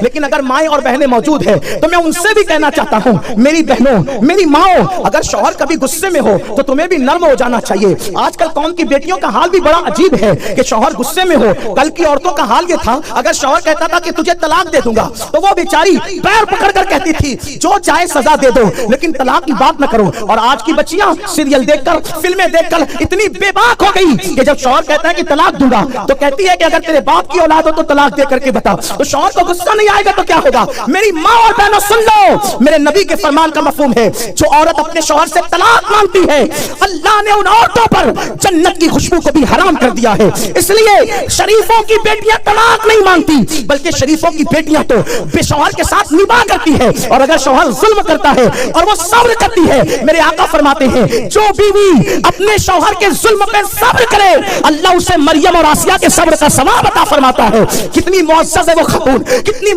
لیکن اگر مائیں اور بہنیں موجود ہیں تو میں ان سے بھی کہنا چاہتا ہوں میری بہنوں میری ماؤں اگر شوہر کبھی غصے میں ہو تو تمہیں بھی نرم ہو جانا چاہیے. آج کل قوم کی بیٹیوں کا حال بھی بڑا عجیب ہے کہ شوہر غصے میں ہو. کل کی عورتوں کا حال یہ تھا اگر شوہر کہتا تھا کہ تجھے طلاق دے دوں گا تو وہ بیچاری پیر پکڑ کر کہتی تھی جو چاہے سزا دے دو لیکن طلاق کی بات نہ کرو. اور آج کی بچیاں سیریل دیکھ کر فلمیں دیکھ کر اتنی بے باک ہو گئی کہ جب شوہر کہتا ہے کہ طلاق دوں گا تو کہتی ہے کہ اگر تیرے باپ کی اولاد ہو تو طلاق دے کر کے بتا. تو شوہر کو غصہ نہیں آئے گا تو کیا ہوگا؟ میری ماں اور بہنوں سن لو میرے نبی کے فرمان کا مفہوم ہے جو عورت اپنے شوہر سے طلاق مانگتی ہے اللہ نے ان عورتوں پر جنت کی خوشبو کو بھی حرام کر دیا ہے. اس لیے شریفوں کی بیٹیاں طلاق نہیں مانگتی بلکہ شریفوں کی بیٹیاں تو بے شوہر کے ساتھ نباہ کرتی ہے اور اگر شوہر ظلم کرتا ہے اور وہ صبر کرتی ہے میرے آقا فرماتے ہیں جو بیوی اپنے شوہر کے ظلم پہ صبر کرے اللہ اسے مریم اور آسیہ کے صبر کا ثواب عطا فرماتا ہے. کتنی معزز ہے وہ خاتون کتنی